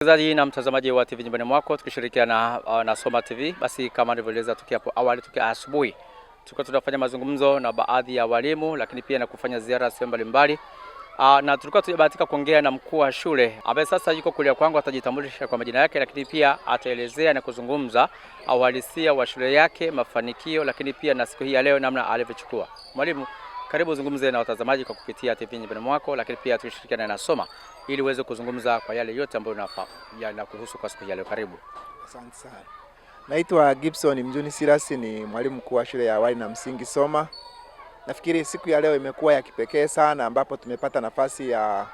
Msikilizaji na mtazamaji wa TV nyumbani mwako, tukishirikiana na Soma TV. Basi kama nilivyoeleza tukia hapo awali, tukia asubuhi tulikuwa tunafanya mazungumzo na baadhi ya walimu, lakini pia na kufanya ziara sehemu mbalimbali. Na tulikuwa tunabahatika kuongea na mkuu wa shule ambaye sasa yuko kulia kwangu, atajitambulisha kwa majina yake, lakini pia ataelezea na kuzungumza uhalisia wa shule yake, mafanikio, lakini pia na siku hii ya leo namna alivyochukua. Mwalimu, karibu zungumze na watazamaji kwa kupitia TV nyumbani mwako, lakini pia tukishirikiana na Soma ili uweze kuzungumza kwa yale yote ambayo unafahamu yanakuhusu kwa siku ya leo. Karibu. Asante sana. Naitwa Gibson Mjuni Sirasi, ni mwalimu mkuu wa shule ya awali na msingi Soma. Nafikiri siku ya leo imekuwa ya kipekee sana, ambapo tumepata nafasi ya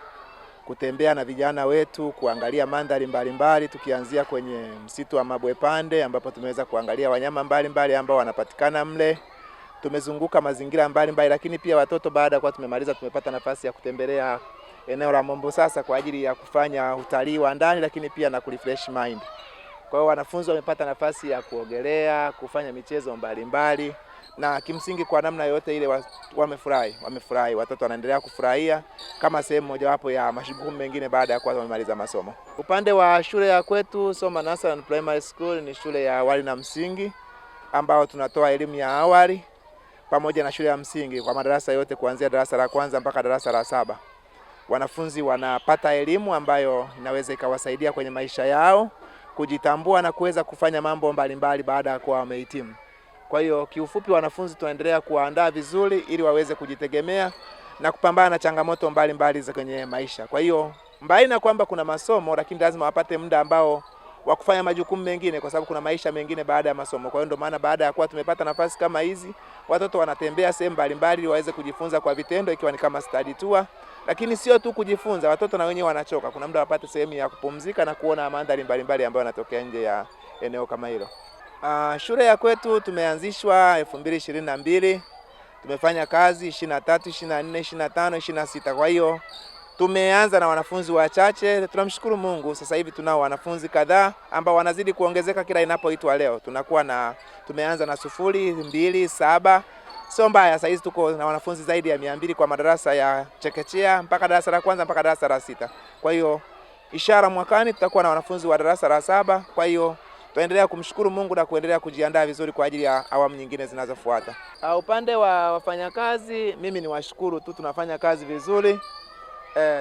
kutembea na vijana wetu, kuangalia mandhari mbalimbali, tukianzia kwenye msitu wa Mabwepande ambapo tumeweza kuangalia wanyama mbalimbali ambao wanapatikana mle. Tumezunguka mazingira mbalimbali, lakini pia watoto baada ya kuwa tumemaliza tumepata nafasi ya kutembelea eneo la Mombasa kwa ajili ya kufanya utalii wa ndani, lakini pia na kurefresh mind. Kwa hiyo wanafunzi wamepata nafasi ya kuogelea, kufanya michezo mbalimbali, na kimsingi kwa namna yote ile wamefurahi. Watoto wanaendelea kufurahia kama sehemu mojawapo ya mashughuli mengine baada ya kuwa wamemaliza masomo. Upande wa shule ya kwetu Soma Nursery and Primary School ni shule ya awali na msingi ambao tunatoa elimu ya awali pamoja na shule ya msingi kwa madarasa yote kuanzia darasa la kwanza mpaka darasa la 7. Wanafunzi wanapata elimu ambayo inaweza ikawasaidia kwenye maisha yao kujitambua na kuweza kufanya mambo mbalimbali baada ya kuwa wamehitimu. Kwa hiyo kiufupi, wanafunzi tunaendelea kuandaa vizuri ili waweze kujitegemea na kupambana na changamoto mbalimbali za kwenye maisha. Kwa hiyo mbali na kwamba kuna masomo, lakini lazima wapate muda ambao wa kufanya majukumu mengine, kwa sababu kuna maisha mengine baada ya masomo. Kwa hiyo ndio maana baada ya kuwa tumepata nafasi kama hizi, watoto wanatembea sehemu mbalimbali ili waweze kujifunza kwa vitendo, ikiwa ni kama study tour. Lakini sio tu kujifunza, watoto na wenyewe wanachoka. Kuna muda wapate sehemu ya kupumzika na kuona mandhari mbalimbali ambayo yanatokea nje ya eneo kama hilo. Shule ya kwetu tumeanzishwa 2022. Tumefanya kazi 23, 24, 25, 26. Kwa hiyo tumeanza na wanafunzi wachache. Tunamshukuru Mungu, sasa hivi tunao wanafunzi kadhaa ambao wanazidi kuongezeka kila inapoitwa leo. Tumeanza na 0, 2, 7. Sio mbaya, sasa hizi tuko na wanafunzi zaidi ya 200 kwa madarasa ya chekechea mpaka darasa la kwanza mpaka darasa la 6. Kwa hiyo ishara mwakani tutakuwa na wanafunzi wa darasa la 7. Kwa hiyo tuendelea kumshukuru Mungu na kuendelea kujiandaa vizuri kwa ajili ya awamu nyingine zinazofuata. Upande wa wafanyakazi, mimi ni washukuru tu, tunafanya kazi vizuri.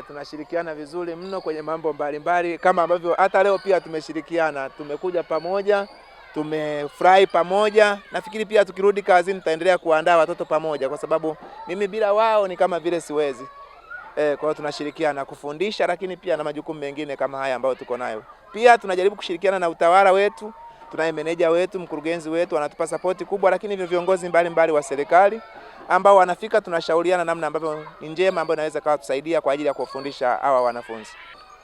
Tunashirikiana vizuri mno kwenye mambo mbalimbali, kama ambavyo hata leo pia tumeshirikiana, tumekuja pamoja, tumefurahi pamoja. Nafikiri pia tukirudi kazini tutaendelea kuandaa watoto pamoja, kwa sababu mimi bila wao ni kama vile siwezi. Kwa hiyo tunashirikiana kufundisha, lakini pia na majukumu mengine kama haya ambayo tuko nayo. Pia tunajaribu kushirikiana na utawala wetu, tunaye meneja wetu, mkurugenzi wetu anatupa support kubwa, lakini viongozi mbalimbali wa serikali ambao wanafika, tunashauriana namna ambavyo ni njema ambayo inaweza kutusaidia kwa ajili ya kufundisha hawa wanafunzi.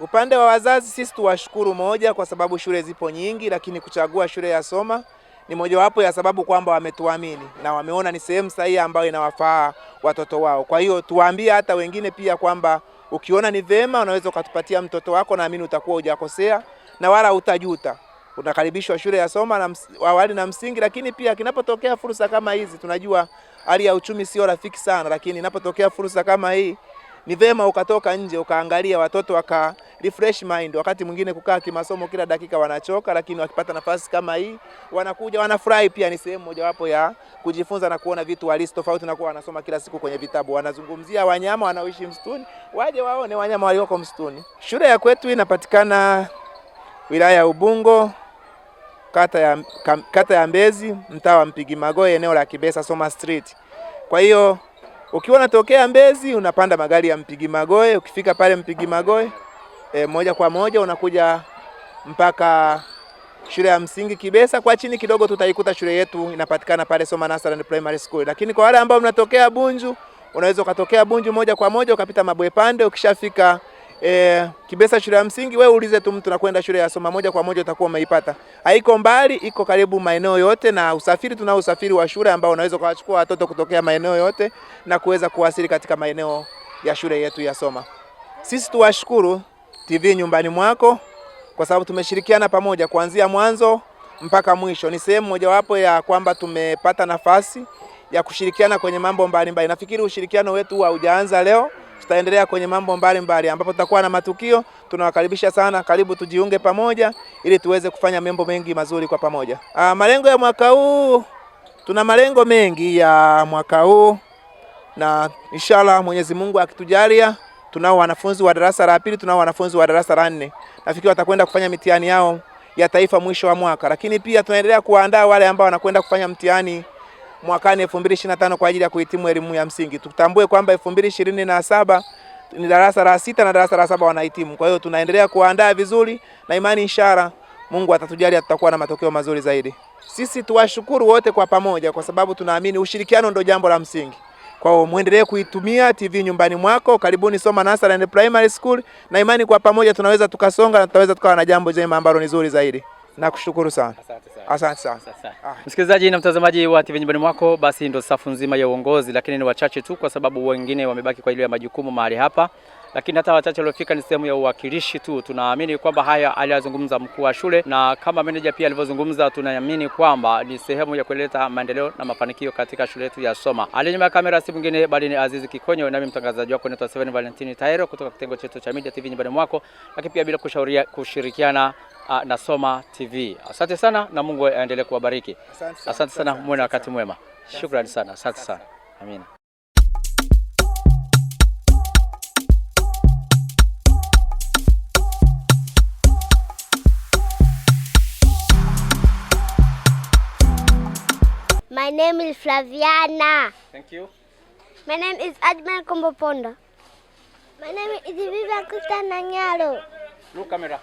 Upande wa wazazi, sisi tuwashukuru moja kwa sababu shule zipo nyingi, lakini kuchagua shule ya Soma ni mojawapo ya sababu kwamba wametuamini na wameona ni sehemu sahihi ambayo inawafaa watoto wao. Kwa hiyo tuwaambie hata wengine pia kwamba ukiona ni vema unaweza ukatupatia mtoto wako, naamini utakuwa hujakosea na wala utajuta. Unakaribishwa shule ya Soma na awali na msingi, lakini pia kinapotokea fursa kama hizi, tunajua hali ya uchumi sio rafiki sana, lakini inapotokea fursa kama hii ni vema ukatoka nje ukaangalia watoto waka refresh mind. Wakati mwingine kukaa kimasomo kila dakika wanachoka, lakini wakipata nafasi kama hii wanakuja wanafurahi. Pia ni sehemu mojawapo ya kujifunza na kuona vitu halisi tofauti na kuwa wanasoma kila siku kwenye vitabu. Wanazungumzia wanyama wanaoishi msituni, waje waone wanyama walioko msituni. Shule ya kwetu inapatikana wilaya ya Ubungo, kata ya Mbezi, mtaa wa Mpigi Magoe, eneo la Kibesa, Soma Street. Kwa hiyo ukiwa unatokea Mbezi unapanda magari ya Mpigi Magoe, ukifika pale Mpigi Magoe moja kwa moja unakuja mpaka shule ya msingi Kibesa. Kwa chini kidogo tutaikuta shule yetu inapatikana pale Soma Nursery and Primary School. Lakini kwa wale ambao mnatokea Bunju, unaweza ukatokea Bunju moja kwa moja ukapita Mabwepande, ukishafika Kibesa shule ya msingi, wewe uulize tu mtu nakwenda shule ya Soma, moja kwa moja utakuwa umeipata. Haiko mbali, iko karibu maeneo yote, na usafiri tunao usafiri wa shule ambao unaweza kuwachukua watoto kutokea maeneo yote na kuweza kuwasili katika maeneo ya shule yetu ya Soma. Sisi tuwashukuru TV nyumbani mwako kwa sababu tumeshirikiana pamoja kuanzia mwanzo mpaka mwisho. Ni sehemu mojawapo ya kwamba tumepata nafasi ya kushirikiana kwenye mambo mbalimbali. Nafikiri ushirikiano wetu haujaanza leo, tutaendelea kwenye mambo mbalimbali ambapo tutakuwa na matukio. Tunawakaribisha sana, karibu tujiunge pamoja ili tuweze kufanya mambo mengi mazuri kwa pamoja. Malengo ya mwaka huu, tuna malengo mengi ya mwaka huu na inshallah Mwenyezi Mungu akitujalia, tunao wanafunzi wa darasa la pili, tunao wanafunzi wa darasa la 4. Nafikiri watakwenda kufanya mitihani yao ya taifa mwisho wa mwaka, lakini pia tunaendelea kuandaa wale ambao wanakwenda kufanya mtihani mwakani 2025 kwa ajili ya kuhitimu elimu ya msingi. Tutambue kwamba 2027 ni darasa la 6 na darasa la 7 wanahitimu. Kwa hiyo tunaendelea kuandaa vizuri na imani inshallah Mungu atatujalia tutakuwa na matokeo mazuri zaidi. Sisi tuwashukuru wote kwa pamoja kwa sababu tunaamini ushirikiano ndio jambo la msingi. Kwa hiyo muendelee kuitumia TV nyumbani mwako. Karibuni Soma Nursery and Primary School, na imani kwa pamoja tunaweza tukasonga na tutaweza tukawa na jambo jema ambalo ni zuri zaidi. Nakushukuru sana. Asante sana. Msikilizaji na mtazamaji wa TV nyumbani mwako, basi ndio safu nzima ya uongozi, lakini ni wachache tu kwa sababu wengine wamebaki kwa ile ya majukumu mahali hapa. Lakini hata wachache waliofika ni sehemu ya uwakilishi tu. Tunaamini kwamba haya aliyazungumza mkuu wa shule, na kama meneja pia alivyozungumza, tunaamini kwamba ni sehemu ya kuleta maendeleo na mafanikio katika shule yetu ya Soma. Alinyuma ya kamera si mwingine bali ni Azizi Kikonyo, nami mtangazaji wako naitwa Seven Valentine Tairo kutoka kitengo chetu cha Media TV nyumbani mwako, lakini pia bila kushirikiana na Soma TV. Asante sana na Mungu aendelee kuwabariki. Asante sana, muwe na wakati mwema. Shukrani sana. Asante sana. Amina. My name is Flaviana. Thank you. My name is Adman Komboponda. My name is Vivian Kuta Nanyalo. Look camera.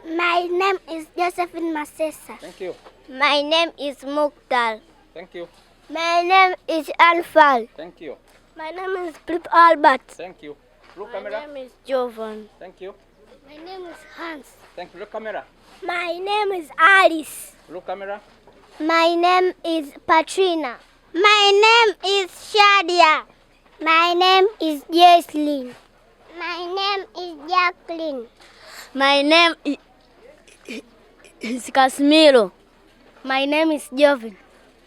My name is Josephine Masesa. Thank you. My name is Mukhtar. Thank you. My name is Anfal. Thank you. My name is Philip Albert. Thank you. Look My camera. name is Jovan. Thank you. My name is Hans. Thank you. Look camera. My name is Alice. Look camera. My name is Patrina. My name is Shadia. My name is Jesslyn. My name is Jacqueline. My name is Casimiro. My name is Jovin.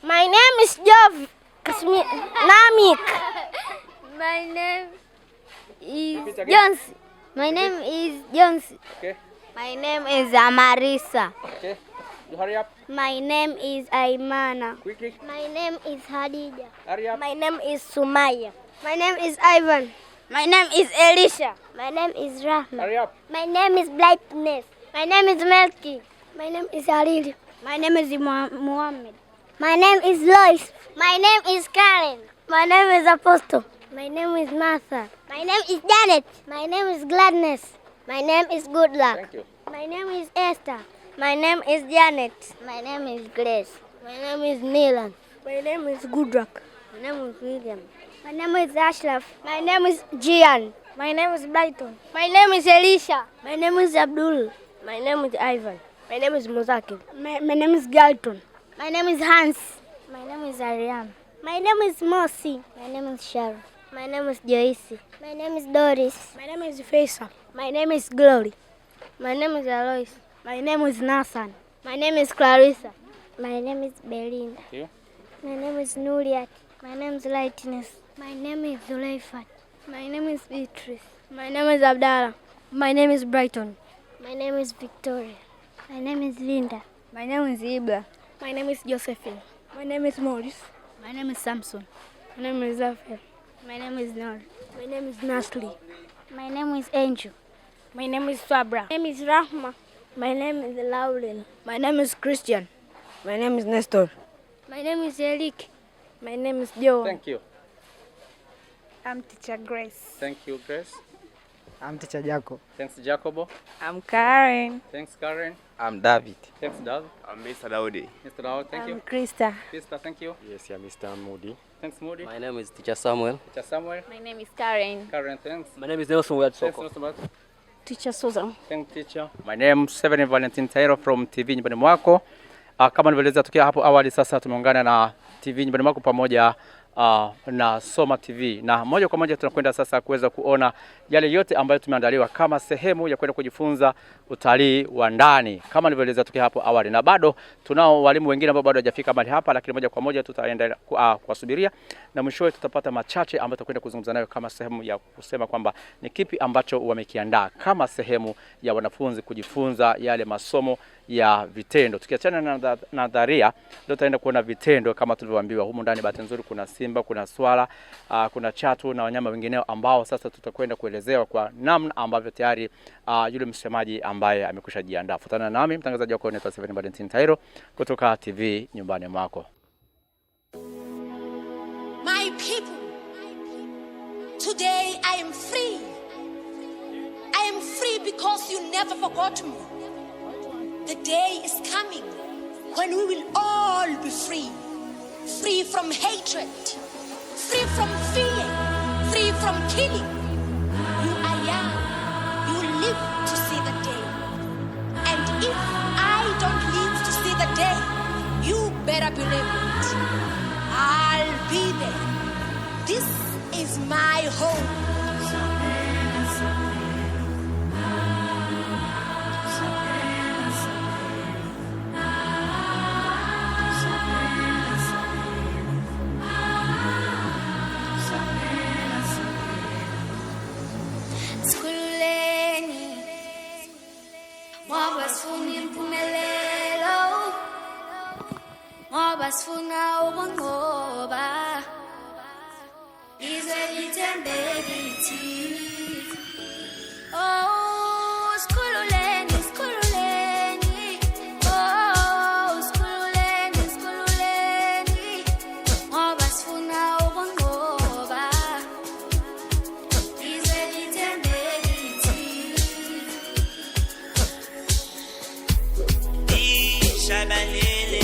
My name is Namik. My name is Jones. My name is Jones. Okay. My name is Amarisa. Okay. You hurry up. My name is Aimana. Quickly. My name is Hadija. Hurry up. My name is Sumaya. My name is Ivan. My name is Elisha. My name is Rahma. Hurry up. My name is Brightness. My name is Melky. My name is Halil. My name is Muhammad. My name is Lois. My name is Karen. My name is Apostle. My name is Martha. My name is Janet. My name is Gladness. My name is Good Luck. Thank you. My name is Esther. My name is Janet. My name is Grace. My name is Milan. My name is Goodluck. My name is William. My name is Ashraf. My name is Gian. My name is Brighton. My name is Elisha. My name is Abdul. My name is Ivan. My name is Muzakir. My name is Galton. My name is Hans. My name is Ariane. My name is Mosi. My name is Sharon. My name is Joyce. My name is Doris. My name is Faisal. My name is Glory. My name is Alois. My name is Nathan. My name is Clarissa. My name is Belinda. Thank you. My name is Nuliat. My name is Lightness. My name is Zuleifat. My name is Beatrice. My name is Abdallah. My name is Brighton. My name is Victoria. My name is Linda. My name is Ibra. My name is Josephine. My name is Morris. My name is Samson. My name is Zafir. My name is Nor. My name is Nasli. My name is Angel. My name is Sabra. My name is Rahma. My name is Laurel. My name is Christian. My name is Nestor. My name is Eric. My name is Joe. Thank you. I'm Teacher Grace. Thank you, Grace. I'm Teacher Jacob. Thanks, Jacobo. I'm Karen. Thanks, Karen. I'm David. Thanks, David. I'm Mr. Daudi. Mr. Daud, thank you. Krista. Krista, thank you. Yes, I'm Mr. Moody. Thanks, Moody. My name is Teacher Samuel. Teacher Samuel. My name is Karen. Karen, thanks. My name is Nelson Ward Thanks, Soko. Mr. Teacher Susan. Thank teacher. My name is Seven Valentine Tairo from TV nyumbani mwako. Kama nilivyoeleza tukia hapo awali, sasa tumeungana na TV nyumbani mwako pamoja na Soma TV, na moja kwa moja tunakwenda sasa kuweza kuona yale yote ambayo tumeandaliwa kama sehemu ya kwenda kujifunza utalii wa ndani kama nilivyoeleza tukia hapo awali, na bado tunao walimu wengine ambao bado hawajafika mahali hapa, lakini moja kwa moja tutaendelea kuwasubiria na mwishowe tutapata machache ambayo tutakwenda kuzungumza nayo kama sehemu ya kusema kwamba ni kipi ambacho wamekiandaa kama sehemu ya wanafunzi kujifunza yale masomo ya vitendo. Tukiachana na nadharia, ndio tutaenda kuona vitendo kama tulivyoambiwa. Humu ndani bahati nzuri kuna simba, kuna swala, kuna chatu na wanyama wengineo ambao sasa tutakwenda kuelezewa kwa namna ambavyo tayari yule msemaji ambaye amekwisha jiandaa. Fuatana nami mtangazaji wako ni Steven Valentine Tairo kutoka TV nyumbani mwako. My people, today I am free. I am free because you never forgot me. The day is coming when we will all be free. Free from hatred, free from fear, free from killing. You are young, you will live to see the day. And if I don't live to see the day, you better believe it, I'll be there. This is my home. Sifuna ukunqoba izwe lithembe kithi. Oh sikhululeni sikhululeni, oh sikhululeni sikhululeni, ngoba sifuna ukunqoba izwe lithembe kithi. Ishabalele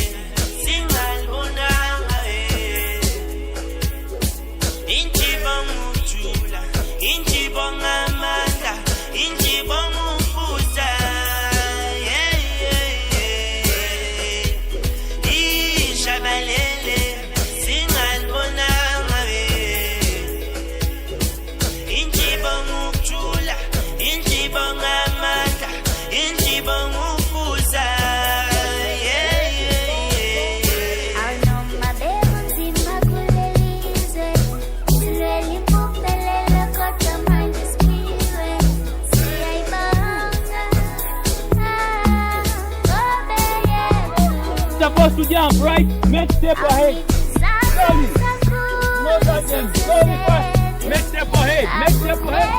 supposed to jump, right? Make step ahead. Slowly. No touching. Slowly first. Make step ahead. Make step ahead.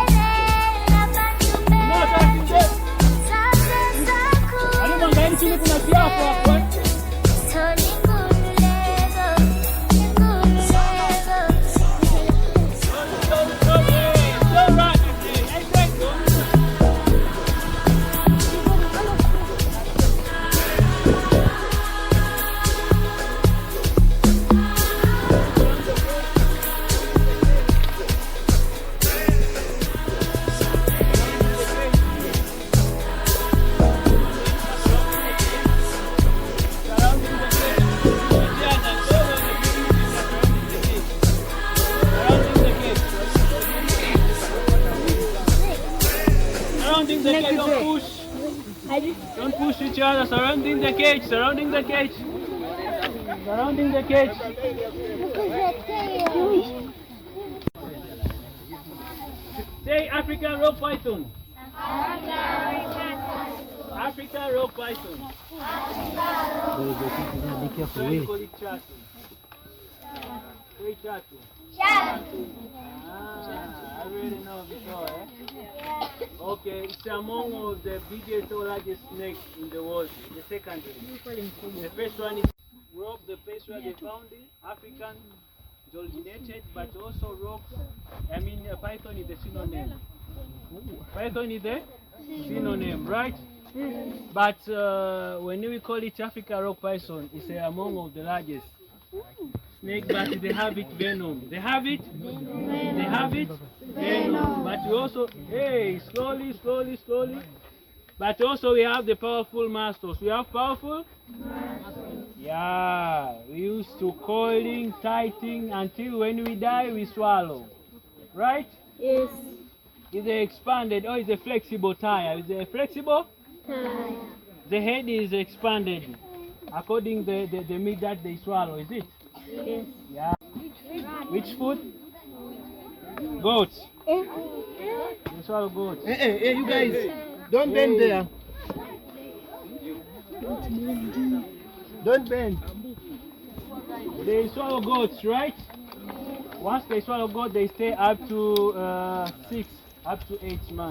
No touching them. Alimanga hili chini kuna siafu hapo. Don't push each other, surrounding the cage, surrounding the cage. Surrounding the cage. Say African rock python. African rock python. Very call it chatu. Say chatu. I really know before, eh? Okay, it's among of the biggest or largest snakes in the world. The second, the first one is rock, the place where they found it, African, is originated, but also rock. A python is the synonym. Python is the synonym, right? But when we call it African rock python, it's among of the largest snake, but they have it venom. They have it venom. But we also, slowly. But also we have the powerful masters. We have powerful Yeah, we used to coiling, tightening until when we die we swallow. Right? Yes. Is it expanded or is it flexible tire? Is it flexible? Tire. The head is expanded according to the meat that they swallow, is it? Yes. Yeah. Which food? Goats. They swallow goats. Hey, you guys, don't bend there. Don't bend. They swallow goats, right? Once they swallow goat, they stay up to 6, up to 8 months.